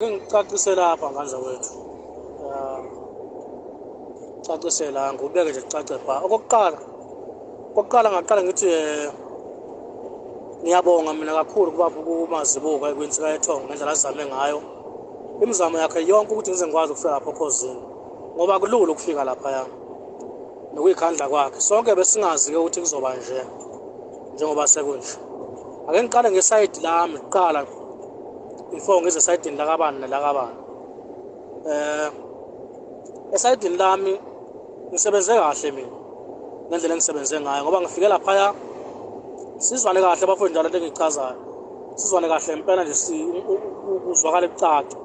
Ngicacisela lapha ngandla wethu. Cacisela ngubeke nje kucace bha. Okokuqala ngaqala ngithi ngiyabonga mina kakhulu kumazibuko ekwenzeka ethongo ngendlela azame ngayo. Imizamo yakhe yonke ukuthi ngize ngikwazi ukufika lapho khosini. Ngoba kulula ukufika lapha nokuyikhandla kwakhe. Sonke besingazi-ke ukuthi kuzoba njengoba sekunje. Ake ngiqale ngesayidi lami kuqala before ngize esayidini lakabani nelakabani. Esayidini lami ngisebenze kahle mina ngendlela engisebenze ngayo ngoba ngifike laphaya sizwane kahle abafundi njalo into engichazayo. Sizwane kahle impela nje uzwakala ebucaca.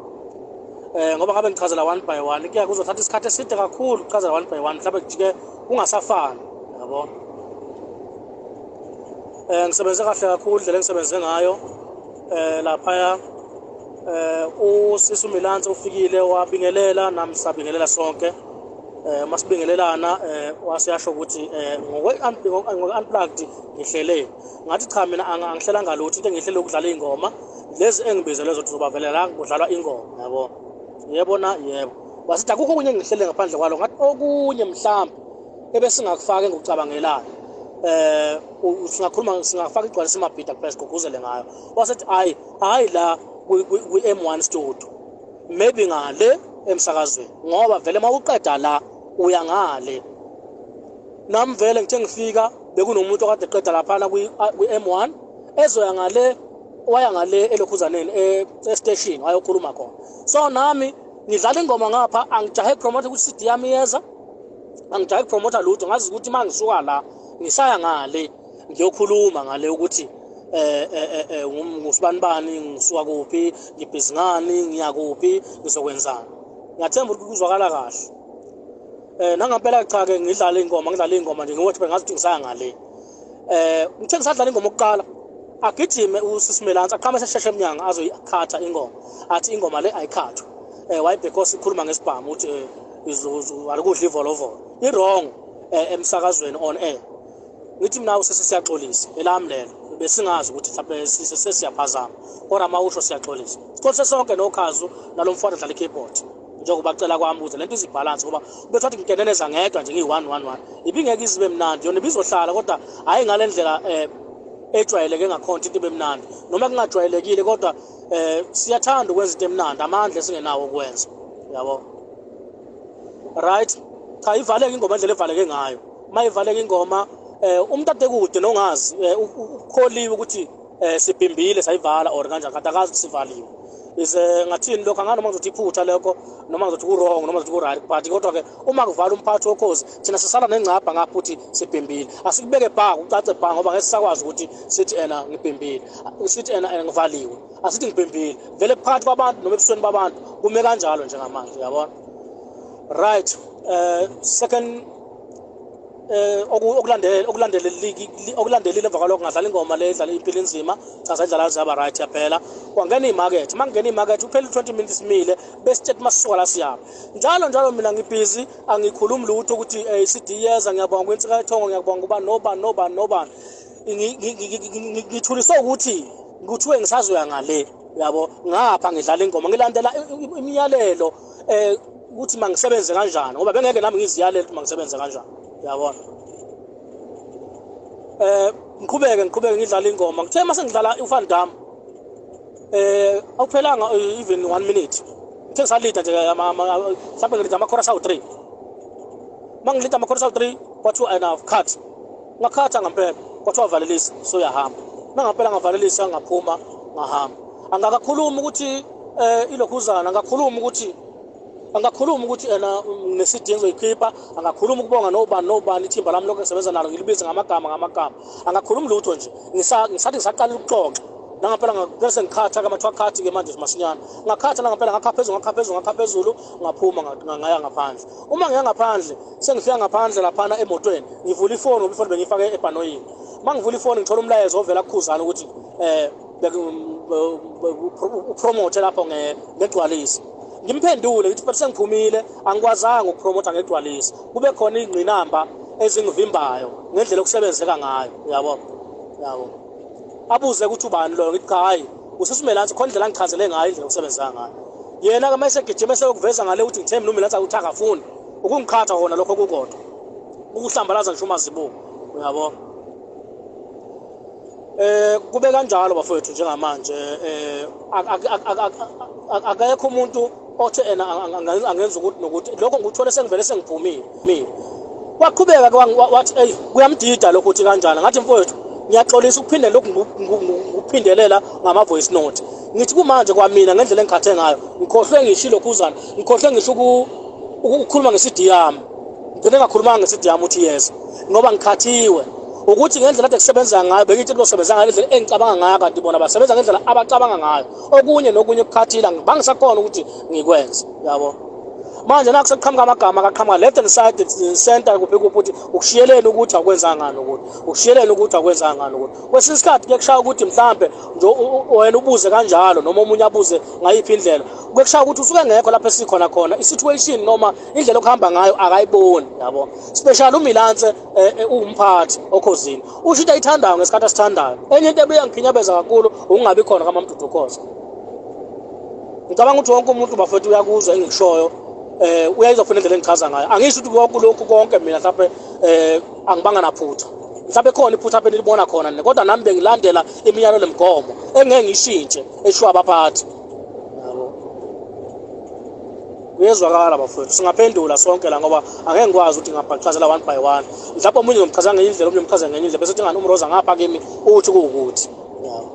Ngoba ngabe ngichazela one by one kuya kuzothatha isikhathi eside kakhulu ukuchazela one by one mhlawumbe kujike kungasafani yabo. Ngisebenze kahle kakhulu indlela engisebenze ngayo laphaya. Usisi uMilansi ufikile wabingelela nami sabingelela sonke. Masibingelelana wasiyasho ukuthi ngokwe-unplugged ngihlele ngathi cha mina angihlela lutho into engihlele ukudlala ingoma lezi engibizelwe zokuthi uzobavela la kudlalwa ingoma yabo. Yebona yebo wasithi akukho okunye engihlele ngaphandle kwalo ngathi okunye mhlawumbe ebesingakufaka engikucabangelayo singafaka igcwalisa imabhida kuphela sigqugquzele ngayo. Wasithi hayi la kwi-M1 studio maybe ngale emsakazweni ngoba vele mawuqeda la uya ngale. Nami vele ngithe ngifika bekunomuntu okade eqeda laphana kwi-M1 ezoya ngale waya ngale elokhuzaneni e-station wayokhuluma khona. So nami ngidlala ingoma ngapha angijahe promote ukuthi CD yami yeza angijahe promote lutho ngazi ukuthi mangisuka la ngisaya ngale ngiyokhuluma ngale ukuthi ngusibani ngisuka kuphi ngibhizingani ngiya kuphi ngizokwenzana. Ngiyathemba ukuthi kuzwakala kahle. Nangampela cha-ke ngidlala ingoma nje ngiwothi bengathi ngisaya ngale. Ngithe ngisadlala ingoma okuqala agijime usisi Milansi aqhama sesheshe emnyango azoyikhatha ingoma athi ingoma le ayikhathwe. Why because ikhuluma ngesibhamu ukuthi alikudla ivolovolo i-wrong emsakazweni on air. Ngithi mina usisi siyaxolisa elami lelo besingazi ukuthi mhlawumbe sesiyaphazama kodwa mawusho siyaxolisa. Sixolise sonke nokhazu nalomfana odlala i-keyboard njengoba bacela kwami ukuthi lento izibalance ngoba ubethathi ngikeneneza ngedwa nje ngiyi-111 ibingeke izibe mnandi yona ibizohlala kodwa hayi ngale ndlela ejwayeleke ngakhona into ebemnandi noma kungajwayelekile kodwa siyathanda ukwenza into emnandi amandla esingenawo ukwenza yabo. Right cha ivaleke ingoma indlela evaleke ngayo mayivaleke ingoma umntade kude nongazi ukholiwe ukuthi sibhimbile sayivala or kanjani kanti akazi ukuthi sivaliwe. Ngathini lokho anganoma ngizothi iphutha lokho noma ngizothi ku-wrong noma ngizothi ku-right but kodwa-ke uma kuvala umphathi wokhozi thina sisala nengcabha ngapha ukuthi sibhimbile asikubeke bha ucace bha ngoba ngeke sisakwazi ukuthi sithi ngibhimbile sithi ngivaliwe asithi ngibhimbile vele phakathi kwabantu noma ebusweni babantu kume kanjalo njengamanje yabona. Right second okulandelile emva kwalokho ngadlala ingoma le idlala impilo enzima cha sayidlala zaba right yaphela kwangena imarket mangena imarket uphela 20 minutes mile bese masisuka la siyapha njalo mina ngibhizi angikhulumi lutho ukuthi iCD yeza ngiyabonga kwensika ethongo ngiyabonga kuba nobani ngithulisa ukuthi ngikuthiwe ngisazoya ngale yabo ngapha ngidlala ingoma ngilandela imiyalelo ukuthi mangisebenze kanjani ngoba bengeke nami ngiziyalele ukuthi mangisebenze kanjani yabona. Ngiqhubeke ngidlala ingoma ngithe mase ngidlala uFan Dam awuphelanga even 1 minute ngithe ngisalida nje mhlawumbe ngilida ama-chorus awu-3 mangilida ama-chorus awu-3 kwathiwa enough cut ngakhatha ngampela kwathiwa valelisa so uyahamba nangampela ngavalelisa ngaphuma ngahamba. Angakakhulumi ukuthi ilokhuzana angakhuluma ukuthi ne-CD engizoyikhipha angakhuluma ukubonga nobani ithimba lami lokho ngisebenza nalo ngilibize ngamagama angakhulumi lutho nje ngisathi ngisaqala ukuxoxa nangampela ngeke sengikhatha kamathiwa khathi-ke manje masinyana ngakhatha nangampela ngakha phezulu ngaphuma ngaya ngaphandle. Uma ngiya ngaphandle sengifika ngaphandle laphana emotweni ngivula ifoni ngoba ifoni bengiyifake ebhanoyini mangivula ifoni ngithola umlayezo ovela kukhuzana ukuthi upromote lapho ngegcwalisi. Ngimphendule ngithi but sengiphumile angikwazanga ukupromotha ngegcwalisi kube khona ingqinamba ezingivimbayo ngendlela okusebenzeka ngayo yabo. Abuze ukuthi ubani lo ngithi cha hayi usisi Milansi khona indlela ngichazele ngayo indlela okusebenzeka ngayo yena ke mase gijima eseyokuveza ngale ukuthi ngithemba mina athi ukuthi akafuni ukungikhatha khona lokho kukodwa ukuhlambalaza ngisho umazibuko uyabo. Kube kanjalo bafowethu njengamanje akekho umuntu othe ena angenza ukuthi nokuthi lokho ngikuthole sengivele sengiphumile mina waqhubeka wathi hey kuyamdida lokho uthi kanjani ngathi mfowethu ngiyaxolisa ukuphinde lokhu ngikuphindelela ngama voice note ngithi kumanje kwamina ngendlela engikhathe ngayo ngikhohlwe ngishilo khuzana ngikhohlwe ngisho ukukhuluma ngesidi yami ngene ngakhuluma ngesidi yami uthi yes ngoba ngikhathiwe ukuthi ngendlela ade kusebenza ngayo bekithi kuzosebenza ngayo indlela engicabanga ngayo kanti bona basebenza ngendlela abacabanga ngayo okunye nokunye ukukhathila bangisakhona ukuthi ngikwenze yabo. Manje nakusekuqhamuka amagama akaqhamuka left and side center kuphi ukuthi ukushiyeleni ukuthi akwenza ngani ukuthi ukushiyeleni ukuthi akwenza ngani ukuthi kwesinye isikhathi kushaya ukuthi mhlambe nje wena ubuze kanjalo noma umunye abuze ngayiphi indlela kushaya ukuthi usuke ngekho lapha esikhona khona isituation noma indlela okuhamba ngayo akayiboni yabo special uMilanse umphathi okhosini usho into ayithandayo ngesikhathi asithandayo enye into ebuya ngikhinyabeza kakhulu ukungabi khona kaMamdudu Khoza. Ngicabanga ukuthi wonke umuntu bafethu uyakuzwa engikushoyo uyayizofuna indlela engichaza ngayo angisho ukuthi konke lokhu konke mina mhlawumbe angibanga naphutha mhlawumbe khona iphutha phela libona khona kodwa nami bengilandela imiyalo lemigomo engeke ngishintshe eshiwa abaphathi yabo. Uyezwakala bafethu singaphendula sonke la ngoba angeke ngikwazi ukuthi ngabhachazela one by one mhlawumbe omunye ngomchaza ngenye indlela omunye umchaza ngenye indlela bese kuthi ngani umroza ngapha kimi uthi kuwukuthi yabo.